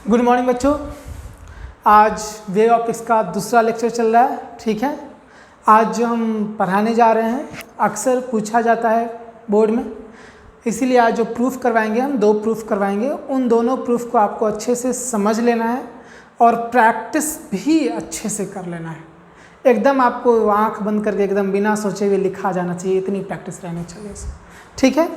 Good morning बच्चों। आज वे optics का दूसरा लेक्चर चल रहा है। ठीक है, आज जो हम पढ़ाने जा रहे हैं अक्सर पूछा जाता है बोर्ड में, इसीलिए आज जो प्रूफ करवाएंगे हम 2 प्रूफ करवाएंगे। उन दोनों प्रूफ को आपको अच्छे से समझ लेना है और प्रैक्टिस भी अच्छे से कर लेना है। एकदम आपको आंख बंद करके एकदम बिना सोचे हुए लिखा जाना चाहिए, इतनी प्रैक्टिस रहनी चाहिए। ठीक है,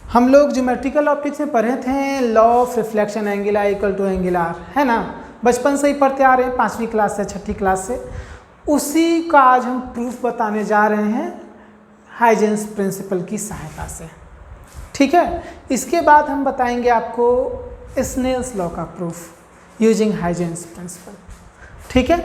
हम लोग ज्योमेट्रिकल ऑप्टिक्स में पढ़े थे law of reflection angle I equal to angle R, है ना। बचपन से ही पढ़ते आ रहे हैं, 5वीं क्लास से 6ठी क्लास से। उसी का आज हम प्रूफ बताने जा रहे हैं हाइजेंस प्रिंसिपल की सहायता से। ठीक है, इसके बाद हम बताएंगे आपको स्नेल्स लॉ का प्रूफ यूजिंग हाइजेंस प्रिंसिपल। ठीक है,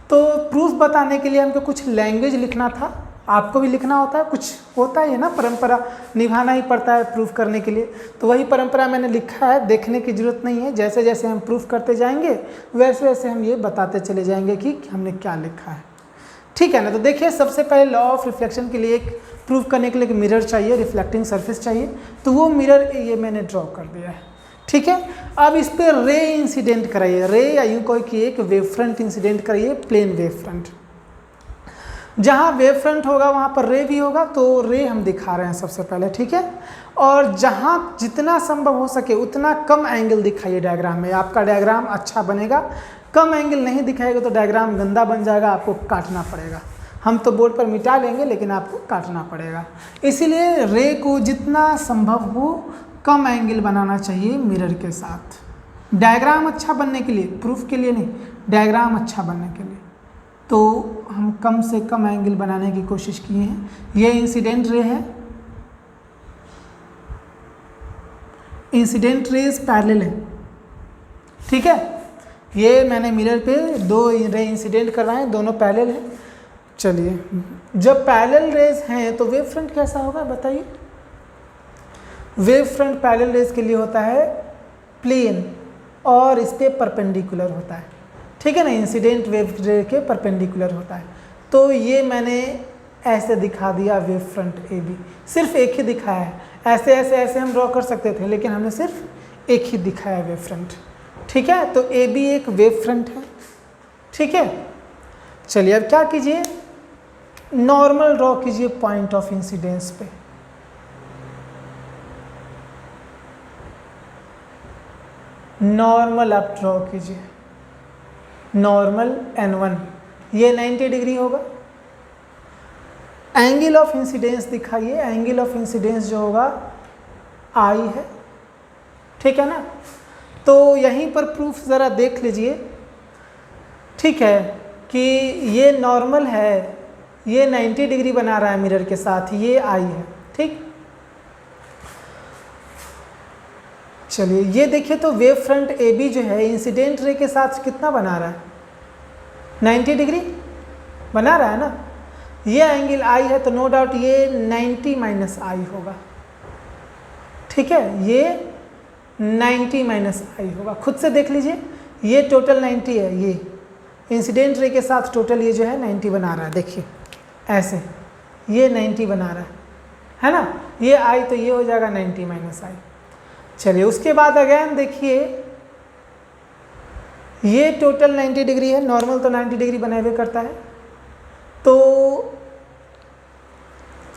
तो प्रूफ बताने के लिए हमको कुछ लैंग्वेज लिखना था, आपको भी लिखना होता है, कुछ होता है ना, परंपरा निभाना ही पड़ता है प्रूफ करने के लिए। तो वही परंपरा मैंने लिखा है, देखने की ज़रूरत नहीं है। जैसे जैसे हम प्रूफ करते जाएंगे वैसे वैसे हम ये बताते चले जाएंगे कि हमने क्या लिखा है। ठीक है ना। तो देखिए, सबसे पहले लॉ ऑफ रिफ्लेक्शन के लिए एक प्रूफ करने के लिए एक मिरर चाहिए, रिफ्लेक्टिंग सरफेस चाहिए। तो वो मिरर ये मैंने ड्रॉ कर दिया है। ठीक है, अब इस पर रे इंसिडेंट कराइए, रे या यूँ कोई कि एक वेव फ्रंट इंसिडेंट कराइए, प्लेन वेव फ्रंट। जहाँ वेव फ्रंट होगा वहाँ पर रे भी होगा, तो रे हम दिखा रहे हैं सबसे पहले। ठीक है, और जहाँ जितना संभव हो सके उतना कम एंगल दिखाइए डायग्राम में, आपका डायग्राम अच्छा बनेगा। कम एंगल नहीं दिखाएगा तो डायग्राम गंदा बन जाएगा, आपको काटना पड़ेगा। हम तो बोर्ड पर मिटा लेंगे लेकिन आपको काटना पड़ेगा। इसीलिए रे को जितना संभव हो कम एंगल बनाना चाहिए मिरर के साथ, डायग्राम अच्छा बनने के लिए, प्रूफ के लिए नहीं, डायग्राम अच्छा बनने के लिए। तो हम कम से कम एंगल बनाने की कोशिश किए हैं। ये इंसिडेंट रे है, इंसिडेंट रेज पैरेलल है। ठीक है, ये मैंने मिरर पे 2 रे इंसिडेंट करवाए, दोनों पैरेलल हैं। चलिए, जब पैरेलल रेज हैं तो वेव फ्रंट कैसा होगा बताइए। वेव फ्रंट पैरेलल रेज के लिए होता है प्लेन और इस पर परपेंडिकुलर होता है। ठीक है ना, इंसिडेंट वेव रे के परपेंडिकुलर होता है। तो ये मैंने ऐसे दिखा दिया वेव फ्रंट ए बी, सिर्फ एक ही दिखाया है। ऐसे ऐसे ऐसे हम ड्रॉ कर सकते थे लेकिन हमने सिर्फ एक ही दिखाया वेव फ्रंट। ठीक है, तो ए बी एक वेव फ्रंट है। ठीक है, चलिए अब क्या कीजिए, नॉर्मल ड्रॉ कीजिए पॉइंट ऑफ इंसिडेंस पे। नॉर्मल आप ड्रॉ कीजिए, नॉर्मल N1, ये 90 डिग्री होगा। एंगल ऑफ इंसिडेंस दिखाइए, एंगल ऑफ इंसिडेंस जो होगा I है। ठीक है ना, तो यहीं पर प्रूफ ज़रा देख लीजिए। ठीक है, कि ये नॉर्मल है, ये 90 डिग्री बना रहा है मिरर के साथ, ये I है। ठीक, चलिए ये देखिए, तो वेव फ्रंट ए बी जो है इंसिडेंट रे के साथ कितना बना रहा है, 90 डिग्री बना रहा है ना। ये एंगल आई है तो नो डाउट ये 90 माइनस आई होगा। ठीक है, ये 90 माइनस आई होगा, खुद से देख लीजिए। ये टोटल 90 है, ये इंसिडेंट रे के साथ टोटल ये जो है 90 बना रहा है। देखिए ऐसे ये 90 बना रहा है ना। ये आई तो ये हो जाएगा 90 माइनस आई। चलिए उसके बाद अगेन देखिए, ये टोटल 90 डिग्री है, नॉर्मल तो 90 डिग्री बने हुए करता है, तो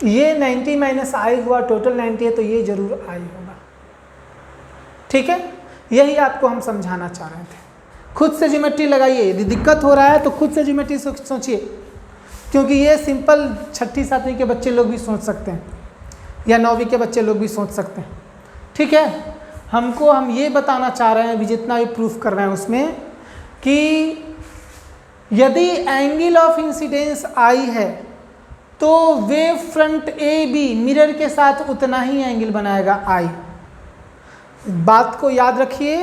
ये 90 माइनस आई हुआ, टोटल 90 है तो ये जरूर आई होगा। ठीक है, यही आपको हम समझाना चाह रहे थे। खुद से ज्योमेट्री लगाइए, यदि दिक्कत हो रहा है तो खुद से ज्योमेट्री सोचिए, क्योंकि ये सिंपल 6ठी 7वीं के बच्चे लोग भी सोच सकते हैं या 9वीं के बच्चे लोग भी सोच सकते हैं। ठीक है, हम ये बताना चाह रहे हैं अभी जितना भी प्रूफ कर रहे हैं उसमें, कि यदि एंगल ऑफ इंसिडेंस आई है तो wave front A B mirror के साथ उतना ही एंगल बनाएगा आई। बात को याद रखिए,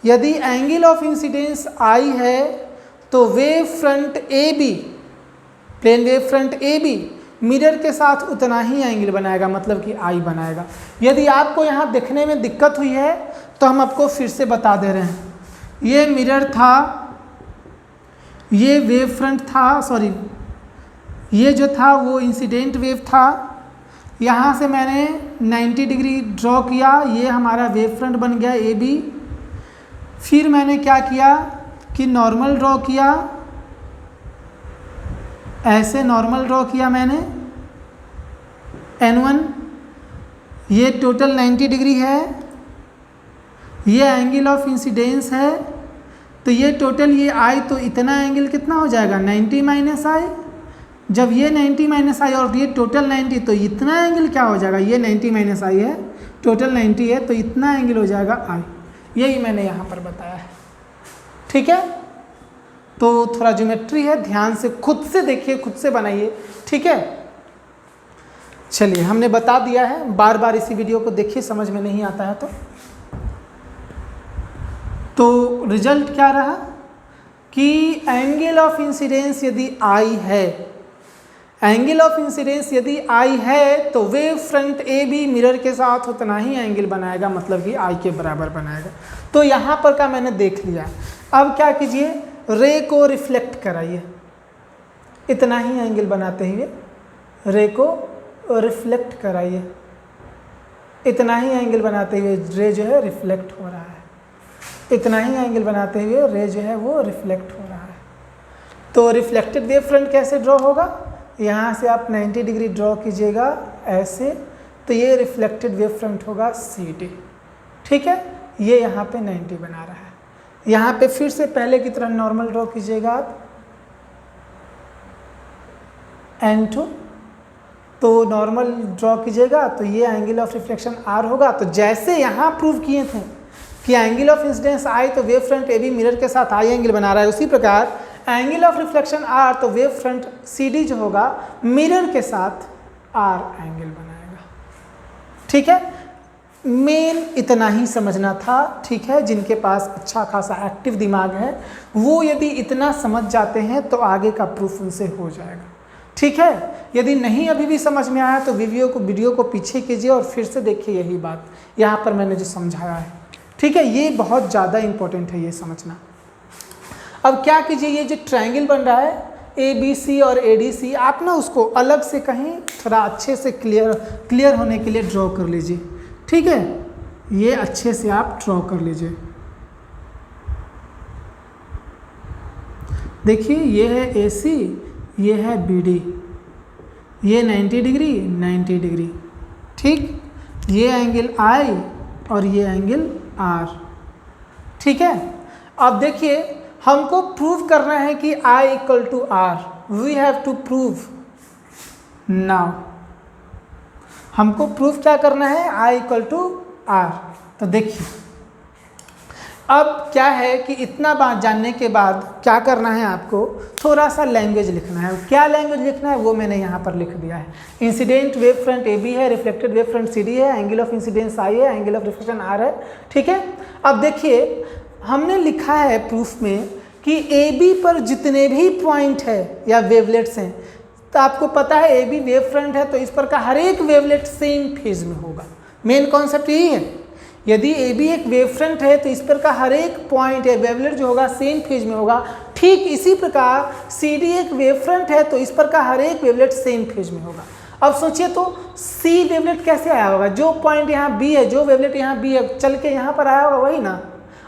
यदि एंगल ऑफ इंसिडेंस आई है तो wave front A B, plane wave front A B mirror के साथ उतना ही एंगल बनाएगा, मतलब कि आई बनाएगा। यदि आपको यहाँ देखने में दिक्कत हुई है तो हम आपको फिर से बता दे रहे हैं। ये मिरर था, ये वेव फ्रंट था, सॉरी ये जो था वो इंसिडेंट वेव था। यहाँ से मैंने 90 डिग्री ड्रॉ किया, ये हमारा वेव फ्रंट बन गया ए बी। फिर मैंने क्या किया कि नॉर्मल ड्रॉ किया, ऐसे नॉर्मल ड्रॉ किया मैंने N1, ये टोटल 90 डिग्री है, ये एंगल ऑफ इंसिडेंस है, तो ये टोटल ये आई तो इतना एंगल कितना हो जाएगा 90 माइनस आई। जब ये 90 माइनस आई और ये टोटल 90, तो इतना एंगल क्या हो जाएगा, ये 90 माइनस आई है, टोटल 90 है, तो इतना एंगल हो जाएगा आई। यही मैंने यहाँ पर बताया है। ठीक है, तो थोड़ा ज्योमेट्री है, ध्यान से खुद से देखिए, खुद से बनाइए। ठीक है, चलिए हमने बता दिया है, बार बार इसी वीडियो को देखिए, समझ में नहीं आता है तो रिजल्ट क्या रहा कि एंगल ऑफ इंसिडेंस यदि आई है, एंगल ऑफ इंसिडेंस यदि आई है तो wave front A B mirror के साथ उतना ही एंगल बनाएगा, मतलब कि आई के बराबर बनाएगा। तो यहाँ पर का मैंने देख लिया। अब क्या कीजिए, रे को रिफ्लेक्ट कराइए, इतना ही एंगल बनाते हुए रे को रिफ्लेक्ट कराइए, इतना ही एंगल बनाते हुए रे जो है रिफ्लेक्ट हो रहा है, इतना ही एंगल बनाते हुए रे जो है वो रिफ्लेक्ट हो रहा है। तो रिफ्लेक्टेड वेव फ्रंट कैसे ड्रॉ होगा, यहाँ से आप 90 डिग्री ड्रॉ कीजिएगा ऐसे, तो ये रिफ्लेक्टेड वेव फ्रंट होगा CD। ठीक है, ये यहाँ पे 90 बना रहा है। यहाँ पे फिर से पहले की तरह नॉर्मल ड्रॉ कीजिएगा आप N2, तो नॉर्मल ड्रॉ कीजिएगा तो ये एंगल ऑफ रिफ्लेक्शन R होगा। तो जैसे यहाँ प्रूव किए थे कि एंगल ऑफ इंसिडेंस I तो वेव फ्रंट AB मिरर के साथ I एंगल बना रहा है, उसी प्रकार एंगल ऑफ रिफ्लेक्शन R तो वेव फ्रंट CD जो होगा मिरर के साथ R एंगल बनाएगा। ठीक है, मेन इतना ही समझना था। ठीक है, जिनके पास अच्छा खासा एक्टिव दिमाग है वो यदि इतना समझ जाते हैं तो आगे का प्रूफ उनसे हो जाएगा। ठीक है, यदि नहीं अभी भी समझ में आया तो वीडियो को पीछे कीजिए और फिर से देखिए यही बात यहाँ पर मैंने जो समझाया है। ठीक है, ये बहुत ज़्यादा इम्पोर्टेंट है ये समझना। अब क्या कीजिए, ये जो ट्रायंगल बन रहा है ABC और ADC, आप ना उसको अलग से कहीं थोड़ा अच्छे से क्लियर होने के लिए ड्रॉ कर लीजिए। ठीक है, ये अच्छे से आप ड्रॉ कर लीजिए। देखिए ये है AC, ये है BD, ये 90 डिग्री 90 डिग्री। ठीक, ये एंगल I और ये एंगल R। ठीक है, अब देखिए हमको प्रूव करना है कि I equal to R, we have to prove now. हमको प्रूफ क्या करना है, I इक्वल टू R। तो देखिए अब क्या है कि इतना बात जानने के बाद क्या करना है, आपको थोड़ा सा लैंग्वेज लिखना है। क्या लैंग्वेज लिखना है वो मैंने यहाँ पर लिख दिया है। इंसिडेंट वेव फ्रंट AB है, रिफ्लेक्टेड वेव फ्रंट CD है, एंगल ऑफ इंसिडेंस I है, एंगल ऑफ रिफ्लेक्शन R है। ठीक है, अब देखिए हमने लिखा है प्रूफ में कि AB पर जितने भी पॉइंट है या वेवलेट्स हैं, तो आपको पता है AB वेव फ्रंट है तो इस पर का हर एक वेवलेट सेम फेज में होगा। मेन कॉन्सेप्ट यही है, यदि AB एक वेव फ्रंट है तो इस पर का हर एक पॉइंट या वेवलेट जो होगा सेम फेज में होगा। ठीक इसी प्रकार CD एक वेव फ्रंट है तो इस पर का हर एक वेवलेट सेम फेज में होगा। अब सोचिए तो C वेवलेट कैसे आया होगा, जो पॉइंट यहाँ B है, जो वेवलेट यहाँ B है, चल के यहाँ पर आया होगा वही ना।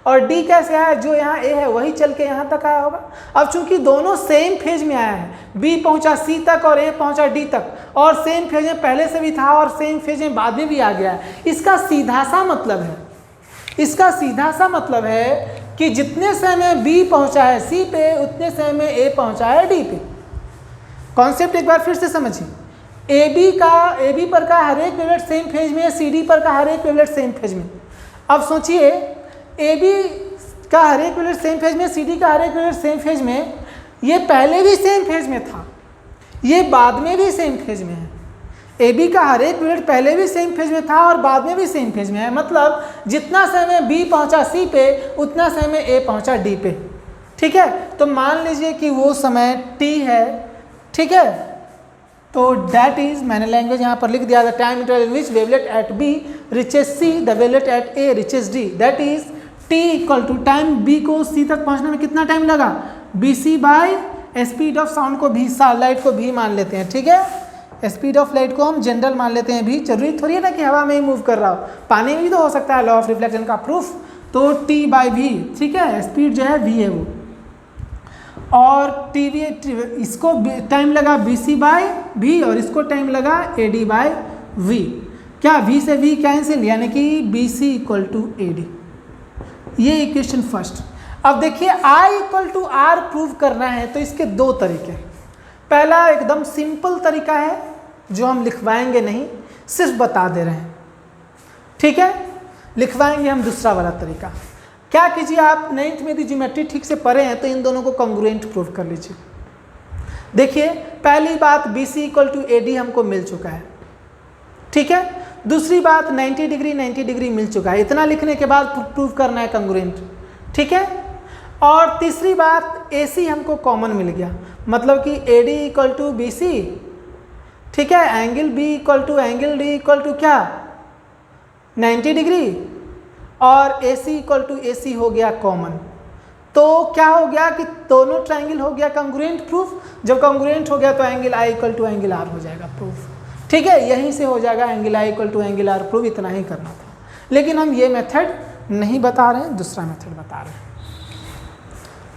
और D कैसे आया, जो यहाँ A है वही चल के यहाँ तक आया होगा। अब चूंकि दोनों सेम फेज में आया है, B पहुँचा C तक और A पहुँचा D तक, और सेम फेज में पहले से भी था और सेम फेज में बाद में भी आ गया है। इसका सीधा सा मतलब है कि जितने समय B पहुँचा है C पे, उतने समय में A पहुँचा है D पे। कॉन्सेप्ट एक बार फिर से समझिए, AB पर का हर एक वेवलेट सेम फेज में है, CD पर का हर एक वेवलेट सेम फेज में। अब सोचिए AB का हर एक वेवलेट सेम फेज में, CD का हर एक वेवलेट सेम फेज में, ये पहले भी सेम फेज में था, ये बाद में भी सेम फेज में है। AB का हर एक वेवलेट पहले भी सेम फेज में था और बाद में भी सेम फेज में है। मतलब जितना समय B पहुंचा C पे, उतना समय A पहुंचा D पे। ठीक है, तो मान लीजिए कि वो समय T है। ठीक है, तो दैट इज, मैंने लैंग्वेज यहाँ पर लिख दिया, the time interval in which wavelet at B reaches C, the wavelet at A reaches D, that is T equal to time B को C तक पहुँचने में कितना टाइम लगा, BC by speed of sound को भी, लाइट को भी मान लेते हैं। ठीक है, स्पीड ऑफ लाइट को हम जनरल मान लेते हैं भी, जरूरी थोड़ी है ना कि हवा में ही मूव कर रहा हो, पानी में भी तो हो सकता है। लॉ ऑफ रिफ्लेक्शन का प्रूफ तो टी बाई वी, ठीक है, स्पीड जो है वी है वो, और टी वी, इसको टाइम लगा बी सी बाई वी और इसको टाइम लगा ए डी बाई वी। क्या वी से वी कैंसिल, यानी कि B C equal to A D. ये इक्वेशन फर्स्ट। अब देखिए I equal to R prove करना है तो इसके दो तरीके। पहला एकदम सिंपल तरीका है जो हम लिखवाएंगे नहीं, सिर्फ बता दे रहे हैं, ठीक है, लिखवाएंगे हम दूसरा वाला तरीका। क्या कीजिए, आप 9th में यदि ज्योमेट्री ठीक से पढ़े हैं तो इन दोनों को कॉन्ग्रुएंट प्रूव कर लीजिए। देखिए पहली बात B C equal to A D हमको मिल चुका है, ठीक है। दूसरी बात 90 डिग्री मिल चुका है। इतना लिखने के बाद प्रूव करना है कॉन्ग्रुएंट, ठीक है। और तीसरी बात ए सी हमको कॉमन मिल गया, मतलब कि A D equal to B C, ठीक है, angle B equal to angle D equal to क्या 90 डिग्री, और ए सी इक्वल टू ए सी हो गया कॉमन। तो क्या हो गया कि दोनों ट्राइंगल हो गया कॉन्ग्रुएंट प्रूफ। जब कॉन्ग्रुएंट हो गया तो angle I equal to angle R हो जाएगा प्रूफ, ठीक है। यहीं से हो जाएगा angle I equal to angle R proof. इतना ही करना था, लेकिन हम ये मेथड नहीं बता रहे हैं, दूसरा मेथड बता रहे हैं,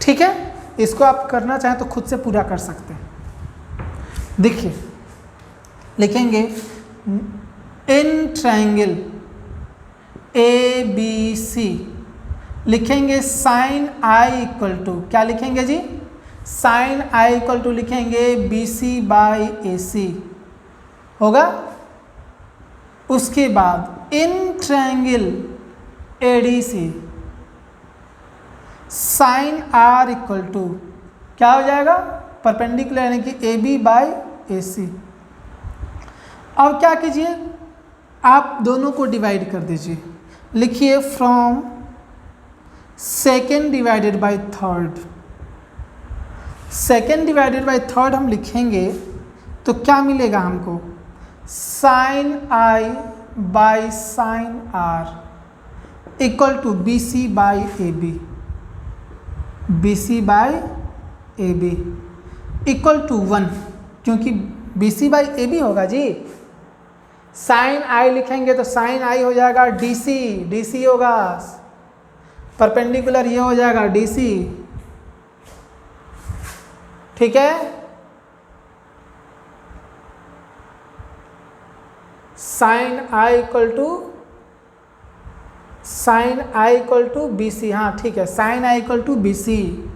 ठीक है। इसको आप करना चाहें तो खुद से पूरा कर सकते हैं। देखिए लिखेंगे इन ट्राइंगल ए बी सी, लिखेंगे साइन आई इक्वल टू, क्या लिखेंगे जी, साइन आई इक्वल टू लिखेंगे B C by A C होगा। उसके बाद in triangle A D C sine R equal to क्या हो जाएगा, परपेंडिकुलर, यानी कि ए बी बाई ए सी। अब क्या कीजिए, आप दोनों को डिवाइड कर दीजिए। लिखिए from second divided by third. Second divided by third हम लिखेंगे तो क्या मिलेगा हमको, sine I by sine R equal to B C by A B, B C by A B equal to 1, क्योंकि B C by A B होगा जी। Sine आई लिखेंगे तो साइन आई हो जाएगा डी सी, डी सी होगा परपेंडिकुलर, ये हो जाएगा डी सी, ठीक है। Sine I equal to B C, हाँ ठीक है, sine I equal to B C,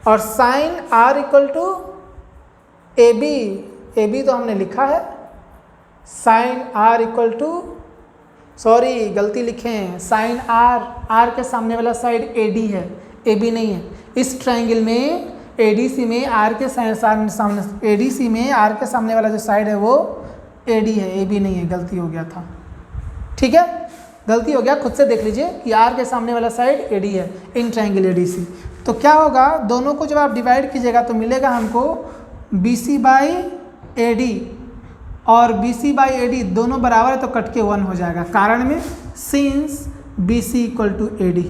और sine R equal to A B, A B तो हमने लिखा है, sine R equal to, sorry गलती लिखे हैं, साइन आर, आर के सामने वाला साइड ए डी है, ए बी नहीं है। इस ट्राइंगल में ए डी सी में आर के सामने, ए डी सी में आर के सामने वाला जो साइड है वो ए डी है, ए बी नहीं है, गलती हो गया था, ठीक है, गलती हो गया, खुद से देख लीजिए कि आर के सामने वाला साइड ए डी है इन ट्राइंगल ए डी सी। तो क्या होगा, दोनों को जब आप डिवाइड कीजिएगा तो मिलेगा हमको B C by A D, और B C by A D दोनों बराबर है तो कट के 1 हो जाएगा। कारण में since B C equal to A D,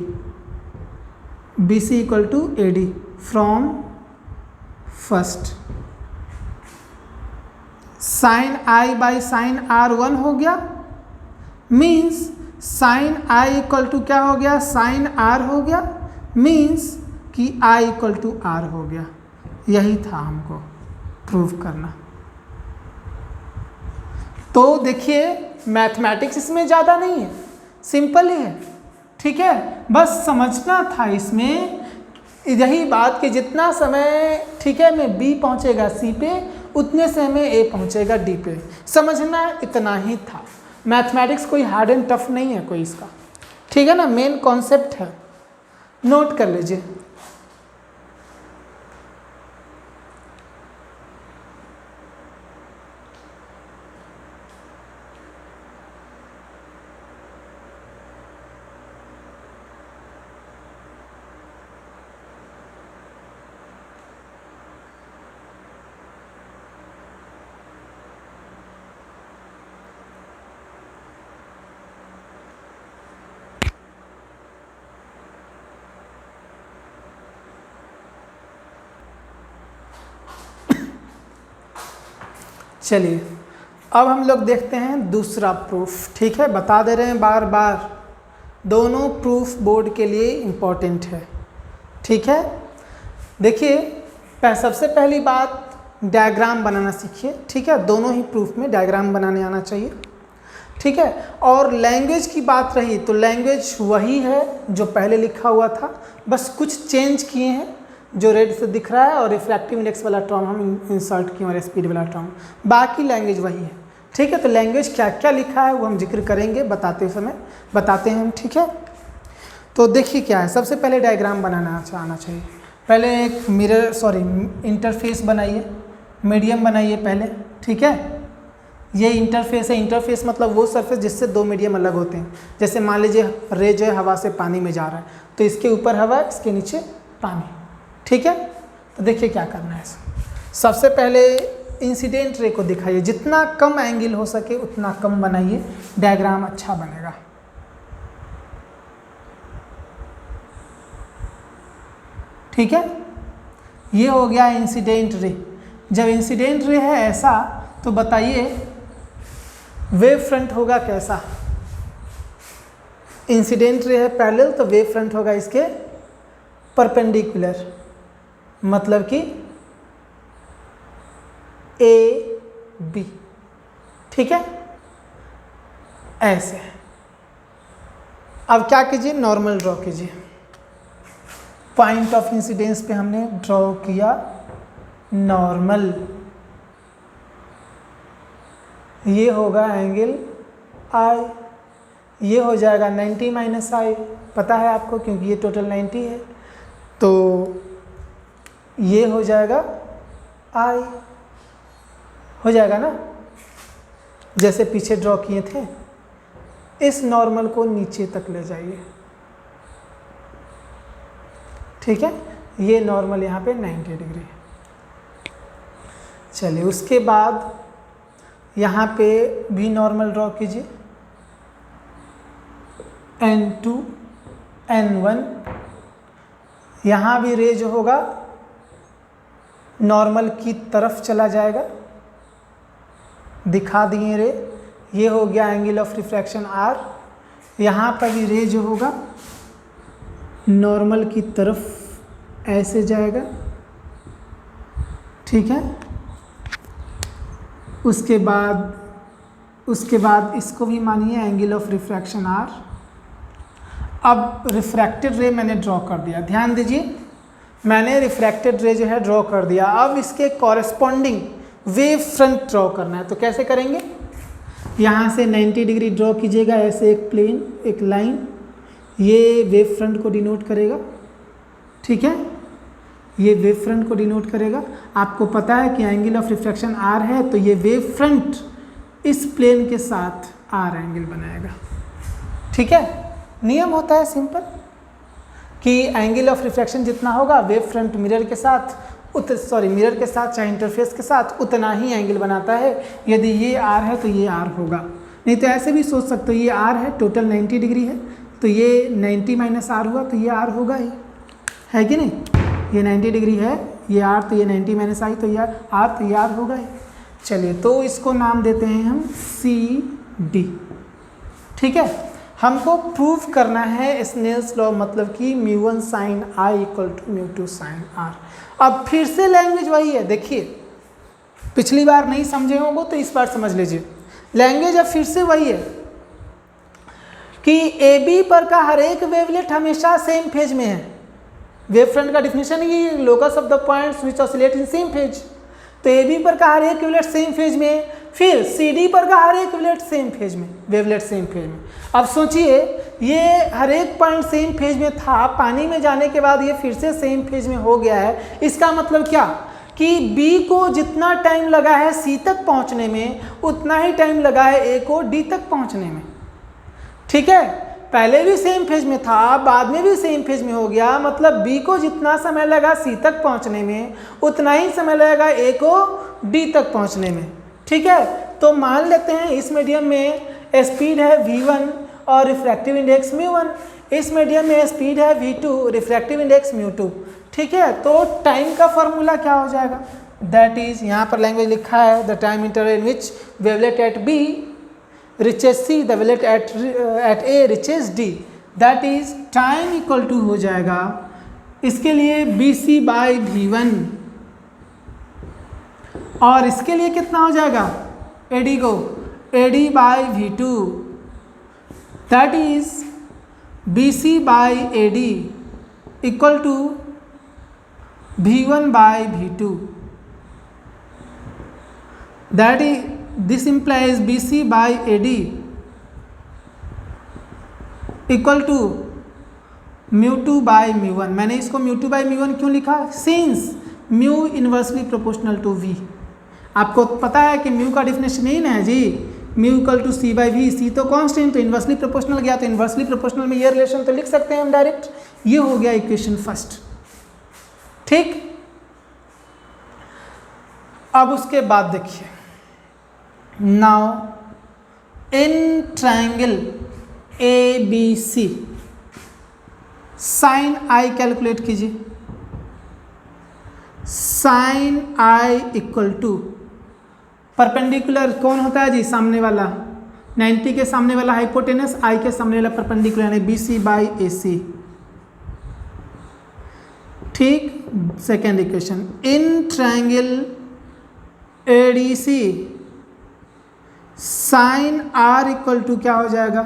B C equal to A D from first, sine I by sine R 1 हो गया, means sine I equal to क्या हो गया, साइन आर हो गया, मीन्स कि आई इक्वल टू आर हो गया। यही था हमको प्रूव करना। तो देखिए मैथमेटिक्स इसमें ज़्यादा नहीं है, सिंपल ही है, ठीक है। बस समझना था इसमें यही बात कि जितना समय, ठीक है, में बी पहुंचेगा सी पे, उतने से में ए पहुंचेगा डी पे, समझना इतना ही था। मैथमेटिक्स कोई हार्ड एंड टफ नहीं है कोई इसका, ठीक है ना, मेन कॉन्सेप्ट है, नोट कर लीजिए। चलिए अब हम लोग देखते हैं दूसरा प्रूफ, ठीक है, बता दे रहे हैं बार बार, दोनों प्रूफ बोर्ड के लिए इम्पॉर्टेंट है, ठीक है। देखिए सबसे पहली बात डायग्राम बनाना सीखिए, ठीक है। दोनों ही प्रूफ में डायग्राम बनाने आना चाहिए, ठीक है। और लैंग्वेज की बात रही तो लैंग्वेज वही है जो पहले लिखा हुआ था, बस कुछ चेंज किए हैं जो रेड से दिख रहा है, और रिफ्रैक्टिव इंडेक्स वाला टर्म हम इंसर्ट किए और स्पीड वाला टर्म, बाकी लैंग्वेज वही है, ठीक है। तो लैंग्वेज क्या क्या लिखा है वो हम जिक्र करेंगे बताते समय, बताते हैं हम, ठीक है। तो देखिए क्या है, सबसे पहले डायग्राम बनाना आना चाहिए। पहले एक इंटरफेस बनाइए, मीडियम बनाइए पहले, ठीक है। ये इंटरफेस है, इंटरफेस मतलब वो सरफेस जिससे दो मीडियम अलग होते हैं। जैसे मान लीजिए रे जो है हवा से पानी में जा रहा है, तो इसके ऊपर हवा, इसके नीचे पानी, ठीक है। तो देखिए क्या करना है। सबसे पहले इंसिडेंट रे को दिखाइए, जितना कम एंगल हो सके उतना कम बनाइए, डायग्राम अच्छा बनेगा। ठीक है, ये हो गया इंसिडेंट रे। जब इंसिडेंट रे है ऐसा, तो बताइए वेव फ्रंट होगा कैसा। इंसिडेंट रे है पैरेलल, तो वेव फ्रंट होगा इसके परपेंडिकुलर, मतलब कि ए बी, ठीक है, ऐसे। अब क्या कीजिए, नॉर्मल ड्रॉ कीजिए। पॉइंट ऑफ इंसिडेंस पे हमने ड्रॉ किया नॉर्मल, ये होगा एंगल आई, ये हो जाएगा 90 माइनस आई, पता है आपको क्योंकि ये टोटल 90 है, तो ये हो जाएगा आई, हो जाएगा ना, जैसे पीछे ड्रॉ किए थे। इस नॉर्मल को नीचे तक ले जाइए, ठीक है, ये नॉर्मल यहाँ पे 90 डिग्री है। चलिए उसके बाद यहाँ पे भी नॉर्मल ड्रॉ कीजिए, N2 N1, यहाँ भी रे जो होगा नॉर्मल की तरफ चला जाएगा, दिखा दिए रे, ये हो गया एंगल ऑफ रिफ्रैक्शन R। यहाँ पर भी रे जो होगा नॉर्मल की तरफ ऐसे जाएगा, ठीक है। उसके बाद इसको भी मानिए एंगल ऑफ रिफ्रैक्शन R। अब रिफ्रैक्टेड रे मैंने ड्रॉ कर दिया, ध्यान दीजिए, मैंने रिफ्रैक्टेड रे जो है ड्रॉ कर दिया। अब इसके कॉरेस्पॉन्डिंग वेव फ्रंट ड्रॉ करना है, तो कैसे करेंगे, यहाँ से 90 डिग्री ड्रॉ कीजिएगा, ऐसे एक प्लेन, एक लाइन, ये वेव फ्रंट को डिनोट करेगा, ठीक है, ये वेव फ्रंट को डिनोट करेगा। आपको पता है कि एंगल ऑफ रिफ्रैक्शन R है, तो ये वेव फ्रंट इस प्लेन के साथ R एंगल बनाएगा, ठीक है। नियम होता है सिंपल कि एंगल ऑफ रिफ्रैक्शन जितना होगा वेव फ्रंट मिरर के साथ मिरर के साथ चाहे इंटरफेस के साथ उतना ही एंगल बनाता है। यदि ये R है तो ये R होगा, नहीं तो ऐसे भी सोच सकते हो, ये R है, टोटल 90 डिग्री है, तो ये 90 माइनस R हुआ, तो ये R होगा ही, है कि नहीं, ये 90 डिग्री है, ये R, तो ये 90 माइनस आई, तो ये R, तो ये R होगा ही। चलिए तो इसको नाम देते हैं हम CD, ठीक है। हमको प्रूव करना है स्नेल्स लॉ, मतलब कि μ1 sin I equal to μ2 sin R। अब फिर से लैंग्वेज वही है, देखिए पिछली बार नहीं समझे होंगे तो इस बार समझ लीजिए। लैंग्वेज अब फिर से वही है कि AB पर का हर एक वेवलेट हमेशा सेम फेज में है। वेव फ्रंट का डिफिनेशन है locus of the points which oscillate in same phase, तो AB पर का हर एक वेवलेट सेम फेज में, फिर CD पर का हर एक वेवलेट सेम फेज में, वेवलेट सेम फेज में। अब सोचिए ये हर एक पॉइंट सेम फेज में था, पानी में जाने के बाद ये फिर से सेम फेज में हो गया है। इसका मतलब क्या कि B को जितना टाइम लगा है C तक पहुंचने में उतना ही टाइम लगा है A को D तक पहुंचने में, ठीक है। पहले भी सेम फेज में था, बाद में भी सेम फेज में हो गया, मतलब B को जितना समय लगा C तक पहुंचने में उतना ही समय लगेगा A को D तक पहुंचने में, ठीक है। तो मान लेते हैं इस मीडियम में स्पीड है v1 और रिफ्रैक्टिव इंडेक्स μ1, इस मीडियम में स्पीड है v2, रिफ्रैक्टिव इंडेक्स μ2, ठीक है। तो टाइम का फॉर्मूला क्या हो जाएगा, दैट इज, यहाँ पर लैंग्वेज लिखा है the time interval in which wavelet at B reaches C, the wavelet at A reaches D, that is time equal to हो जाएगा इसके लिए BC बाई V1 और इसके लिए कितना हो जाएगा AD को AD by V2 that is BC by AD equal to V1 by V2 that is this implies BC by AD equal to μ2 by μ1। मैंने इसको μ2 बाई μ1 क्यों लिखा? Since mu inversely proportional to v। आपको पता है कि mu का definition यही ना है जी, mu equal to C by V. C तो कांस्टेंट, तो इन्वर्सली प्रोपोर्शनल गया, तो इन्वर्सली प्रोपोर्शनल में ये रिलेशन तो लिख सकते हैं हम डायरेक्ट। ये हो गया इक्वेशन फर्स्ट, ठीक। अब उसके बाद देखिए, now in triangle ABC sine I calculate कीजिए। Sine I equal to perpendicular कौन होता है जी? सामने वाला 90 के सामने वाला हाइपोटेनस, आई के सामने वाला परपेंडिकुलर यानी BC बाई AC, ठीक। Second equation, in triangle ADC sine R equal to क्या हो जाएगा?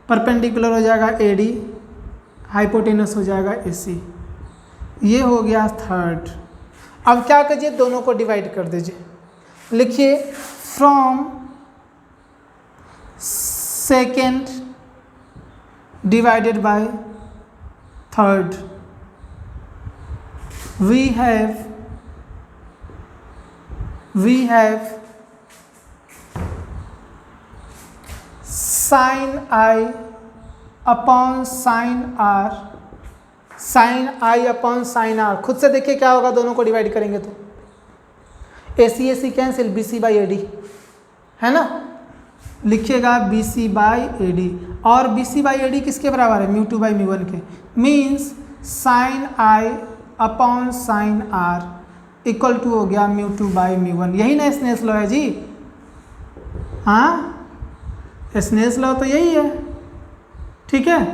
परपेंडिकुलर हो जाएगा AD, हाइपोटेनस हो जाएगा AC। ये हो गया थर्ड। अब क्या कीजिए, दोनों को डिवाइड कर दीजिए। लिखिए from second divided by third we have sine I upon sine R, sine I upon sine R. खुद से देखिए क्या होगा, दोनों को डिवाइड करेंगे तो AC cancel, BC by AD है ना। लिखिएगा BC बाई AD, और BC बाई AD किसके बराबर है? μ2 बाई μ1 के। Means sine I upon sine R equal to हो गया μ2 बाई μ1। यही ना स्नेल्स लॉ है जी? हाँ, स्नेल्स लॉ तो यही है, ठीक है।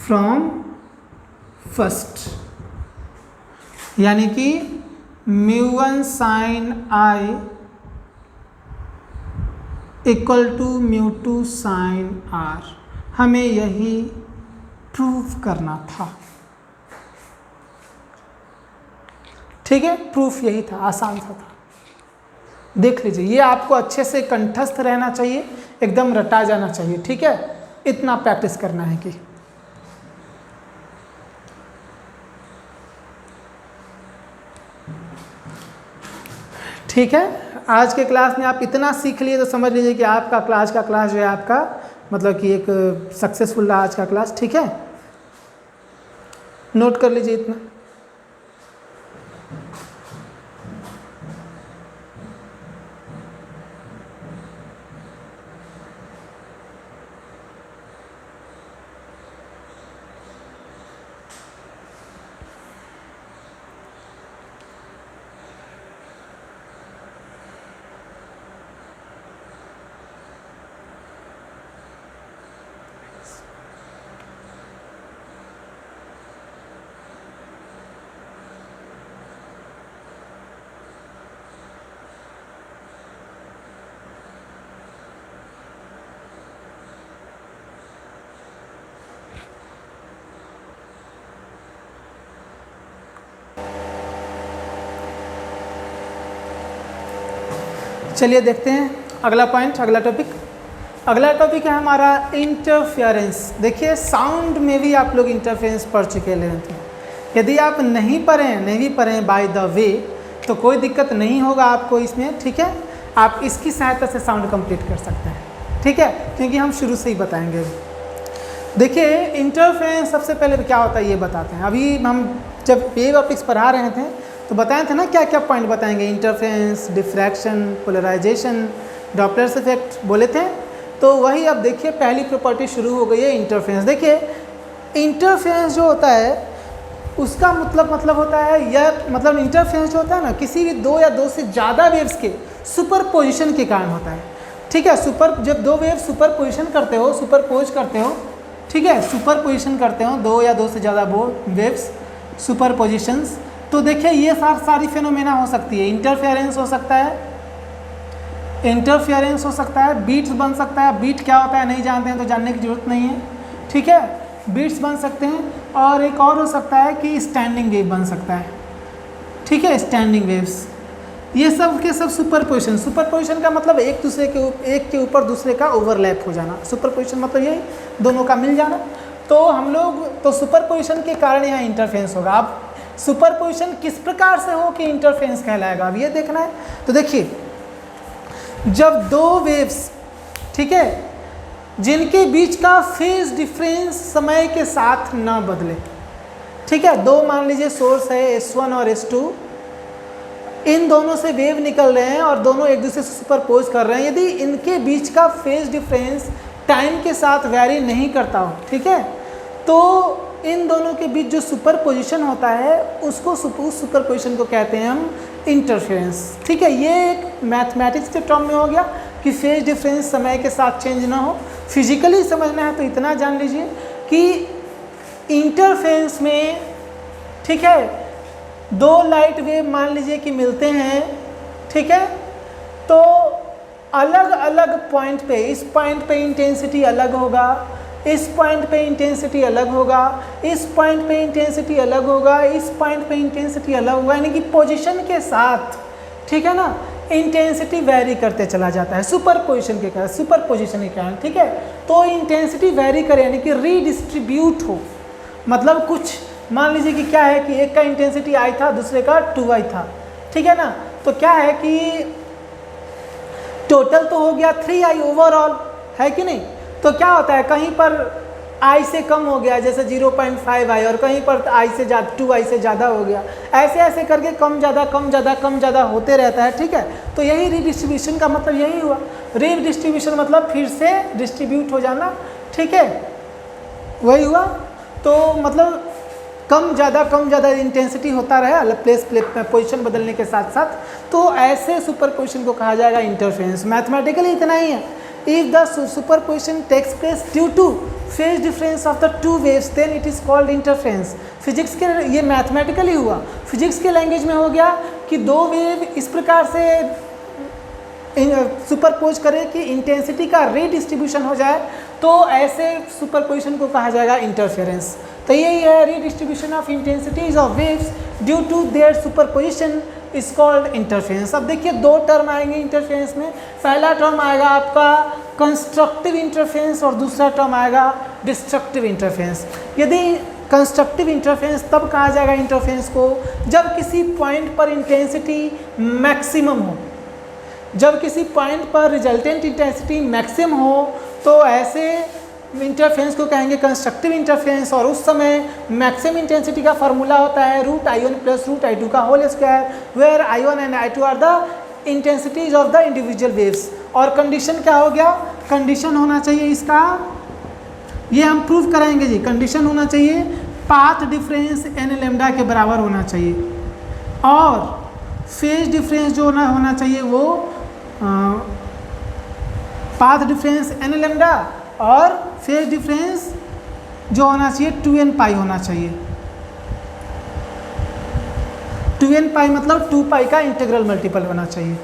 फ्रॉम फर्स्ट यानी कि μ1 sine I equal to μ2 sine R, हमें यही प्रूफ करना था, ठीक है। प्रूफ यही था, आसान सा था। देख लीजिए, ये आपको अच्छे से कंठस्थ रहना चाहिए, एकदम रटा जाना चाहिए, ठीक है। इतना प्रैक्टिस करना है कि ठीक है। आज के क्लास में आप इतना सीख लिए तो समझ लीजिए कि आपका क्लास जो है आपका मतलब कि एक सक्सेसफुल रहा आज का क्लास, ठीक है। नोट कर लीजिए इतना। चलिए देखते हैं अगला पॉइंट, अगला टॉपिक। अगला टॉपिक है हमारा इंटरफेरेंस। देखिए साउंड में भी आप लोग इंटरफेरेंस पढ़ चुके हैं। यदि आप नहीं पढ़े बाय द वे तो कोई दिक्कत नहीं होगा आपको इसमें, ठीक है। आप इसकी सहायता से साउंड कंप्लीट कर सकते हैं, ठीक है, क्योंकि हम शुरू से ही बताएंगे। देखिए इंटरफेरेंस सबसे पहले क्या होता है ये बताते हैं। अभी हम जब वेव ऑप्टिक्स पढ़ा रहे थे तो बताए थे ना क्या क्या पॉइंट बताएंगे, interference, diffraction, polarisation, Doppler's effect बोले थे। तो वही अब देखिए पहली प्रॉपर्टी शुरू हो गई है इंटरफेरेंस। देखिए इंटरफेरेंस जो होता है उसका मतलब होता है यह मतलब इंटरफेरेंस जो होता है ना किसी भी दो या दो से ज़्यादा वेव्स के सुपरपोजिशन के कारण होता है, ठीक है। जब दो वेव सुपरपोजिशन करते हो, सुपरपोज करते हो, ठीक है, सुपरपोजिशन करते हो, दो या दो से ज़्यादा वेव्स सुपरपोजिशंस, तो देखिए ये सारी फेनोमेना हो सकती है। इंटरफेरेंस हो सकता है, इंटरफेरेंस हो सकता है, बीट्स बन सकता है। बीट क्या होता है नहीं जानते हैं तो जानने की जरूरत नहीं है, ठीक है। बीट्स बन सकते हैं, और एक और हो सकता है कि स्टैंडिंग वेव बन सकता है, ठीक है, स्टैंडिंग वेव्स। ये सब के सब सुपरपोजिशन। सुपरपोजिशन का मतलब एक के ऊपर दूसरे का ओवरलैप हो जाना। सुपरपोजिशन मतलब यही, दोनों का मिल जाना। तो हम लोग तो सुपरपोजिशन के कारण यहाँ इंटरफेरेंस होगा। अब सुपरपोजिशन किस प्रकार से हो कि इंटरफेरेंस कहलाएगा, अब ये देखना है। तो देखिए, जब दो वेव्स, ठीक है, जिनके बीच का फेज डिफरेंस समय के साथ ना बदले, ठीक है, दो मान लीजिए सोर्स है S1 और S2, इन दोनों से वेव निकल रहे हैं और दोनों एक दूसरे से सुपरपोज कर रहे हैं। यदि इनके बीच का फेज डिफरेंस टाइम के साथ वैरी नहीं करता हो, ठीक है, तो इन दोनों के बीच जो सुपरपोजिशन होता है उसको उस सुपरपोजिशन को कहते हैं हम इंटरफेरेंस, ठीक है। ये एक मैथमेटिक्स के टर्म में हो गया कि फेज डिफरेंस समय के साथ चेंज ना हो। फिजिकली समझना है तो इतना जान लीजिए कि इंटरफेरेंस में, ठीक है, दो लाइट वेव मान लीजिए कि मिलते हैं, ठीक है, तो अलग अलग पॉइंट पे, इस पॉइंट पे इंटेंसिटी अलग होगा, इस पॉइंट पे इंटेंसिटी अलग होगा, इस पॉइंट पे इंटेंसिटी अलग होगा, इस पॉइंट पे इंटेंसिटी अलग होगा, यानी कि पोजीशन के साथ, ठीक है ना, इंटेंसिटी वैरी करते चला जाता है सुपरपोजिशन के कारण, सुपरपोजिशन के कारण, ठीक है। तो इंटेंसिटी वैरी करे यानी कि रीडिस्ट्रीब्यूट हो, मतलब कुछ मान लीजिए कि क्या है कि एक का इंटेंसिटी I था, दूसरे का 2I था, ठीक है ना, तो क्या है कि टोटल तो हो गया 3I ओवरऑल, है कि नहीं। तो क्या होता है, कहीं पर I से कम हो गया जैसे 0.5I, और कहीं पर I से 2I से ज़्यादा हो गया, ऐसे ऐसे करके कम ज़्यादा कम ज़्यादा कम ज़्यादा होते रहता है, ठीक है। तो यही रीडिस्ट्रीब्यूशन का मतलब यही हुआ। रीडिस्ट्रीब्यूशन मतलब फिर से डिस्ट्रीब्यूट हो जाना, ठीक है, वही हुआ। तो मतलब कम ज़्यादा इंटेंसिटी होता रहे अलग प्लेस पोजीशन बदलने के साथ साथ, तो ऐसे सुपरपोजिशन को कहा जाएगा इंटरफेरेंस। मैथमेटिकली इतना ही है, if the superposition takes place due to phase difference of the two waves then it is called interference. Physics के, ये मैथमेटिकली हुआ, फिजिक्स के लैंग्वेज में हो गया कि दो वेव इस प्रकार से सुपरपोज करें कि इंटेंसिटी का रीडिस्ट्रीब्यूशन हो जाए, तो ऐसे सुपरपोजिशन को कहा जाएगा इंटरफेरेंस। तो यही है, redistribution of intensities of waves due to their superposition is called interference. अब देखिए दो टर्म आएंगे इंटरफेरेंस में, पहला टर्म आएगा आपका कंस्ट्रक्टिव इंटरफेरेंस और दूसरा टर्म आएगा डिस्ट्रक्टिव इंटरफेरेंस। यदि कंस्ट्रक्टिव इंटरफेरेंस तब कहा जाएगा इंटरफेरेंस को जब किसी पॉइंट पर इंटेंसिटी मैक्सिमम हो, जब किसी पॉइंट पर रिजल्टेंट इंटेंसिटी मैक्सिमम हो, तो ऐसे इंटरफेरेंस को कहेंगे कंस्ट्रक्टिव इंटरफेरेंस। और उस समय मैक्सिमम इंटेंसिटी का फार्मूला होता है √I1 + √I2 का whole square, where I1 and I2 are the intensities of the individual waves. और कंडीशन क्या हो गया, कंडीशन होना चाहिए इसका, ये हम प्रूव कराएंगे जी, कंडीशन होना चाहिए पाथ डिफरेंस n लैम्डा के बराबर होना चाहिए, और फेज डिफरेंस जो होना चाहिए वो पाथ डिफरेंस n लैम्डा, और फेज डिफरेंस जो होना चाहिए 2n पाई होना चाहिए। 2n पाई मतलब 2 पाई का इंटीग्रल मल्टीपल होना चाहिए,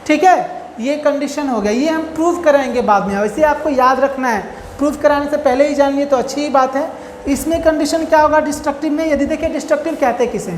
ठीक है। ये कंडीशन हो गया, ये हम प्रूव कराएंगे बाद में, वैसे आपको याद रखना है, प्रूव कराने से पहले ही जान लिए तो अच्छी ही बात है। इसमें कंडीशन क्या होगा डिस्ट्रक्टिव में, यदि देखिए डिस्ट्रक्टिव कहते हैं किसे,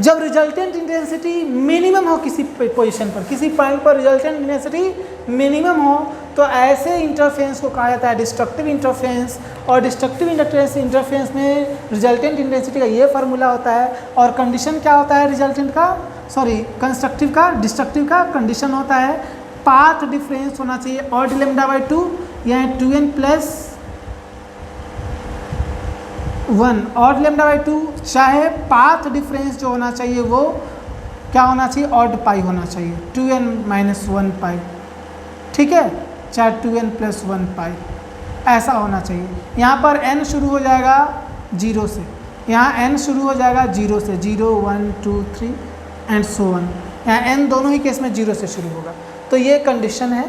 जब रिजल्टेंट इंटेंसिटी मिनिमम हो किसी पोजीशन पर, किसी पॉइंट पर रिजल्टेंट इंटेंसिटी मिनिमम हो, तो ऐसे इंटरफेरेंस को कहा जाता है डिस्ट्रक्टिव इंटरफेरेंस। और डिस्ट्रक्टिव इंटरफेरेंस में रिजल्टेंट इंटेंसिटी का ये फार्मूला होता है, और कंडीशन क्या होता है रिजल्टेंट का, सॉरी कंस्ट्रक्टिव का, डिस्ट्रक्टिव का कंडीशन होता है पाथ डिफरेंस होना चाहिए ऑड λ/2 या 2n + 1 ऑड λ/2, चाहे पाथ डिफरेंस जो होना चाहिए वो क्या होना चाहिए, ऑड पाई होना चाहिए, 2n - 1 पाई, ठीक है, चाहे 2n + 1 पाई, ऐसा होना चाहिए। यहाँ पर n शुरू हो जाएगा 0 से, यहाँ n शुरू हो जाएगा 0 से, 0 1 2 3 एंड सो ऑन, यहाँ n दोनों ही केस में 0 से शुरू होगा। तो ये कंडीशन है,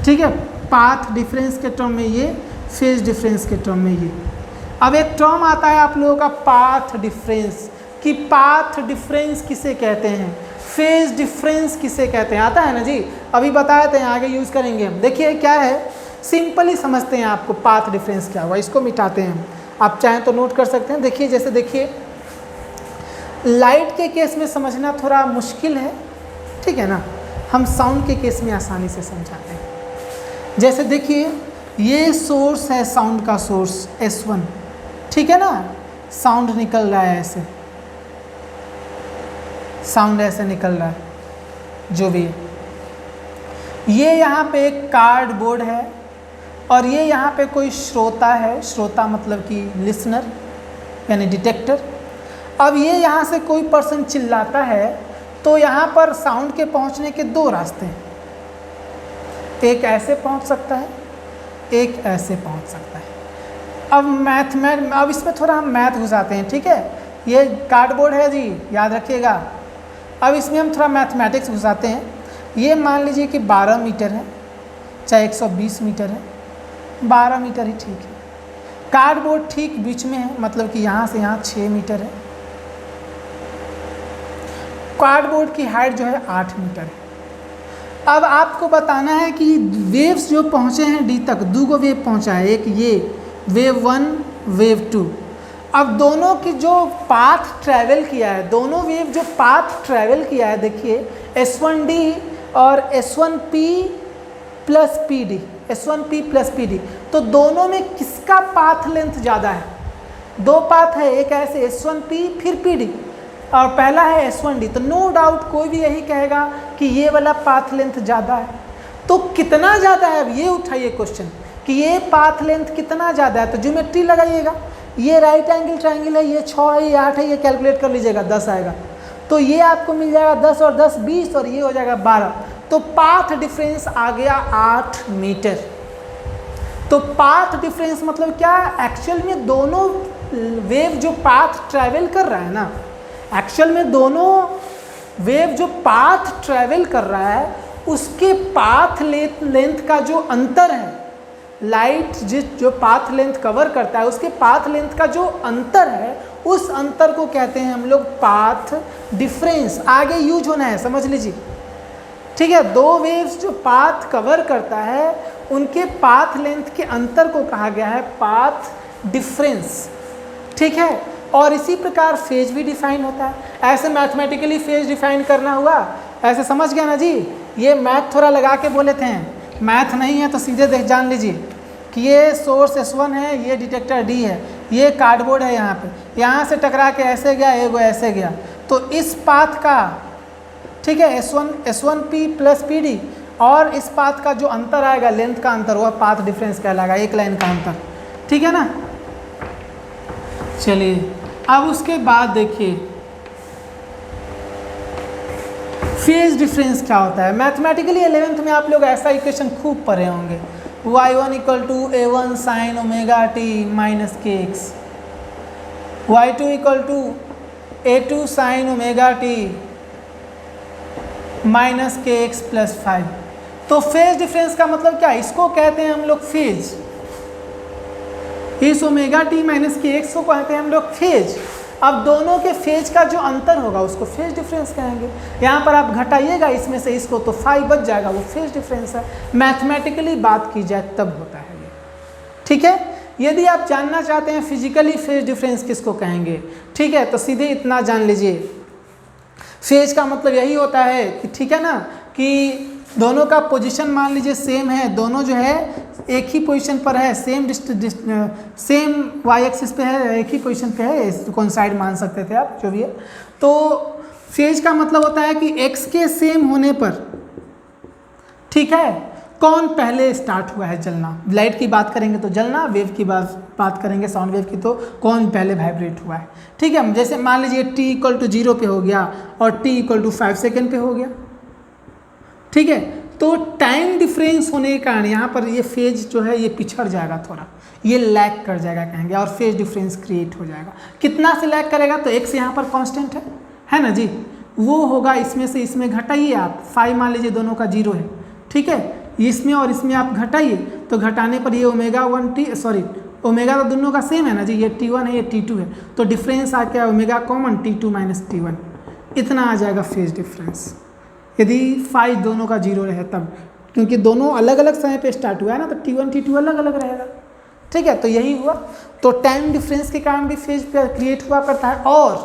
ठीक है, पाथ डिफरेंस के टर्म में ये, फेज डिफरेंस के टर्म में ये। अब एक टर्म आता है आप लोगों का पाथ डिफरेंस, कि पाथ डिफरेंस किसे कहते हैं, फेज डिफरेंस किसे कहते हैं, आता है ना जी, अभी बताए थे, आगे यूज़ करेंगे हम। देखिए क्या है, सिंपली समझते हैं आपको पाथ डिफरेंस क्या हुआ, इसको मिटाते हैं। आप चाहें तो नोट कर सकते हैं। देखिए जैसे देखिए लाइट के केस में समझना थोड़ा मुश्किल है, ठीक है ना, हम साउंड के केस में आसानी से समझाते हैं। जैसे देखिए ये सोर्स है, साउंड का सोर्स S1, ठीक है ना, साउंड निकल रहा है ऐसे, साउंड ऐसे निकल रहा है जो भी है। ये यहाँ पे एक कार्डबोर्ड है और ये यहाँ पे कोई श्रोता है, श्रोता मतलब कि लिसनर यानी डिटेक्टर। अब ये यहाँ से कोई पर्सन चिल्लाता है तो यहाँ पर साउंड के पहुँचने के दो रास्ते हैं, एक ऐसे पहुँच सकता है, एक ऐसे पहुँच सकता है। अब इसमें थोड़ा हम मैथ घुसाते हैं, ठीक है, ये कार्डबोर्ड है जी, याद रखिएगा। अब इसमें हम थोड़ा मैथमेटिक्स घुसाते हैं। ये मान लीजिए कि 12 मीटर है, चाहे 120 मीटर है, 12 मीटर ही ठीक है। कार्डबोर्ड ठीक बीच में है, मतलब कि यहाँ से यहाँ 6 मीटर है। कार्डबोर्ड की हाइट जो है 8 मीटर है। अब आपको बताना है कि वेव्स जो पहुँचे हैं डी तक, 2 वेव पहुँचा है, एक ये वेव 1 वेव 2। अब दोनों की जो पाथ ट्रैवल किया है, दोनों वेव जो पाथ ट्रैवल किया है, देखिए S1D और S1P plus PD, S1P plus PD, तो दोनों में किसका पाथ लेंथ ज़्यादा है? दो पाथ है, एक ऐसे S1P फिर PD और पहला है S1D, तो नो डाउट कोई भी यही कहेगा कि ये वाला पाथ लेंथ ज़्यादा है। तो कितना ज़्यादा है, अब ये उठाइए क्वेश्चन कि ये पाथ लेंथ कितना ज़्यादा है, तो ज्योमेट्री लगाइएगा। ये राइट एंगल ट्रायंगल है, ये 6 है, ये 8 है, ये कैलकुलेट कर लीजिएगा, 10 आएगा। तो ये आपको मिल जाएगा 10 और 10 20 और ये हो जाएगा 12। तो पाथ डिफरेंस आ गया 8 मीटर। तो पाथ डिफरेंस मतलब क्या, एक्चुअल में दोनों वेव जो पाथ ट्रैवल कर रहा है ना, एक्चुअल में दोनों वेव जो पाथ ट्रैवल कर रहा है उसके पाथ लेंथ का जो अंतर है, लाइट जो पाथ लेंथ कवर करता है उसके पाथ लेंथ का जो अंतर है, उस अंतर को कहते हैं हम लोग पाथ डिफरेंस। आगे यूज होना है, समझ लीजिए, ठीक है। दो वेव्स जो पाथ कवर करता है उनके पाथ लेंथ के अंतर को कहा गया है पाथ डिफरेंस, ठीक है। और इसी प्रकार फेज भी डिफाइन होता है। ऐसे मैथमेटिकली फेज डिफाइन करना हुआ, ऐसे समझ गया ना जी। ये मैथ थोड़ा लगा के बोले थे, मैथ नहीं है तो सीधे देख जान लीजिए कि ये सोर्स S1 है, ये डिटेक्टर D है, ये कार्डबोर्ड है, यहाँ से टकरा के ऐसे गया, एगो ऐसे गया, तो इस पाथ का, ठीक है, S1P प्लस PD, और इस पाथ का जो अंतर आएगा, लेंथ का अंतर, वह पाथ डिफरेंस कहलाएगा, एक लाइन का अंतर, ठीक है ना। चलिए अब उसके बाद देखिए फेज डिफरेंस क्या होता है। मैथमेटिकली 11th में आप लोग ऐसा इक्वेशन खूब पढ़े होंगे, y1 = a1 sin ωt minus kx, y2 = a2 sin ωt minus kx plus 5। तो फेज डिफरेंस का मतलब क्या, इसको कहते हैं हम लोग फेज, इस ωt माइनस kx को कहते हैं हम लोग फेज। अब दोनों के फेज का जो अंतर होगा उसको फेज डिफरेंस कहेंगे। यहाँ पर आप घटाइएगा इसमें से इसको तो 5 बच जाएगा, वो फेज डिफरेंस है। मैथमेटिकली बात की जाए तब होता है ये, ठीक है। यदि आप जानना चाहते हैं फिजिकली फेज डिफरेंस किसको कहेंगे, ठीक है, तो सीधे इतना जान लीजिए, फेज का मतलब यही होता है कि, ठीक है ना, कि दोनों का पोजीशन मान लीजिए सेम है, दोनों जो है एक ही पोजीशन पर है, सेम वाई एक्सिस पे है, एक ही पोजीशन पे है, कौन साइड मान सकते थे आप, जो भी है। तो फेज का मतलब होता है कि एक्स के सेम होने पर, ठीक है, कौन पहले स्टार्ट हुआ है जलना। लाइट की बात करेंगे तो जलना, वेव की बात करेंगे साउंड वेव की तो कौन पहले वाइब्रेट हुआ है, ठीक है। जैसे मान लीजिए t = 0 पे हो गया और t = 5 सेकेंड पे हो गया, ठीक है। तो टाइम डिफरेंस होने के कारण यहाँ पर ये फेज जो है ये पिछड़ जाएगा, थोड़ा ये लैग कर जाएगा कहेंगे, और फेज डिफरेंस क्रिएट हो जाएगा। कितना से लैग करेगा, तो x यहाँ पर कांस्टेंट है ना जी, वो होगा इसमें से इसमें घटाइए आप, 5 मान लीजिए दोनों का 0 है, ठीक है, इसमें और इसमें आप घटाइए तो घटाने पर ये ओमेगा 1t सॉरी ओमेगा तो दोनों का सेम है ना जी, ये T1 है ये T2 है, तो डिफरेंस आ गया omega common T2 minus T1, इतना आ जाएगा फेज डिफरेंस यदि फाई दोनों का जीरो रहे तब, क्योंकि दोनों अलग अलग समय पे स्टार्ट हुआ है ना, तो T1 T2 अलग अलग रहेगा। ठीक है, तो यही हुआ। तो टाइम डिफरेंस के कारण भी फेज क्रिएट हुआ करता है और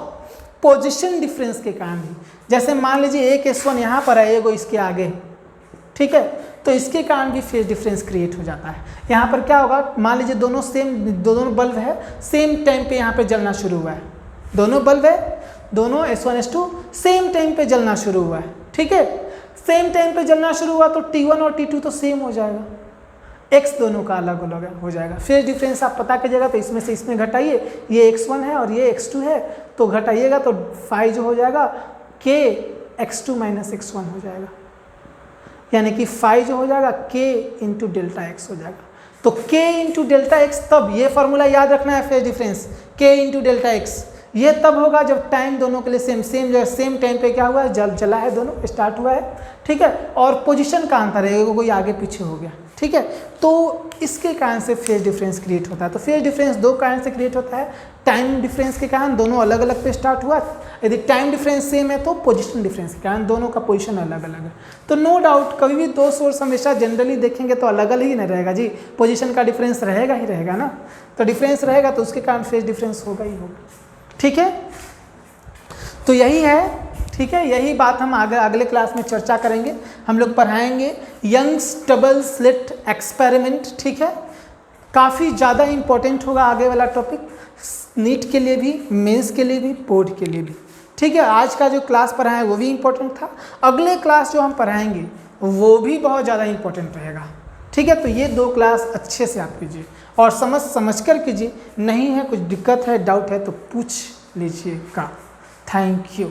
पोजीशन डिफरेंस के कारण भी। जैसे मान लीजिए एक S1 यहाँ पर है, एगो इसके आगे, ठीक है, तो इसके कारण भी फेज डिफरेंस क्रिएट हो जाता है। यहाँ पर क्या होगा, मान लीजिए दोनों बल्ब है सेम टाइम पे यहाँ पे जलना शुरू हुआ है, दोनों बल्ब है, दोनों S1 S2 सेम टाइम पे जलना शुरू हुआ है। ठीक है, सेम टाइम पे जलना शुरू हुआ तो T1 और T2 तो सेम हो जाएगा, x दोनों का अलग अलग हो जाएगा। फेज डिफरेंस आप पता कीजिएगा, तो इसमें से इसमें घटाइए, ये x1 है और ये x2 है, तो घटाइएगा तो फाई जो हो जाएगा k x2 माइनस x1 हो जाएगा, यानी कि फाई जो हो जाएगा k इंटू डेल्टा x हो जाएगा। तो k इंटू डेल्टा x, तब ये फॉर्मूला याद रखना है phase difference, k into delta x, ये तब होगा जब टाइम दोनों के लिए सेम टाइम पे क्या हुआ है, जला है, दोनों स्टार्ट हुआ है। ठीक है, और पोजीशन का अंतर है, कोई आगे पीछे हो गया। ठीक है, तो इसके कारण से फेज डिफरेंस क्रिएट होता है। तो फेज डिफरेंस दो कारण से क्रिएट होता है, टाइम डिफरेंस के कारण दोनों अलग अलग पे स्टार्ट हुआ, यदि टाइम डिफरेंस सेम है तो पोजीशन डिफरेंस के कारण दोनों का पोजीशन अलग अलग है। तो नो डाउट कभी भी दो सोर्स हमेशा जनरली देखेंगे तो अलग अलग ही नहीं रहेगा जी, पोजीशन का डिफरेंस रहेगा ही रहेगा ना, तो डिफरेंस रहेगा तो उसके कारण फेज डिफरेंस होगा ही होगा। ठीक है, तो यही है। ठीक है, यही बात हम अगले क्लास में चर्चा करेंगे। हम लोग पढ़ाएंगे यंग्स डबल स्लिट एक्सपेरिमेंट। ठीक है, काफ़ी ज़्यादा इम्पोर्टेंट होगा आगे वाला टॉपिक, नीट के लिए भी, मेंस के लिए भी, बोर्ड के लिए भी। ठीक है, आज का जो क्लास पढ़ाए वो भी इम्पोर्टेंट था, अगले क्लास जो हम पढ़ाएंगे वो भी बहुत ज़्यादा इम्पोर्टेंट रहेगा। ठीक है, तो ये दो क्लास अच्छे से आप कीजिए और समझ कर कीजिए, नहीं है कुछ दिक्कत है, डाउट है तो पूछ लीजिएगा। Thank you.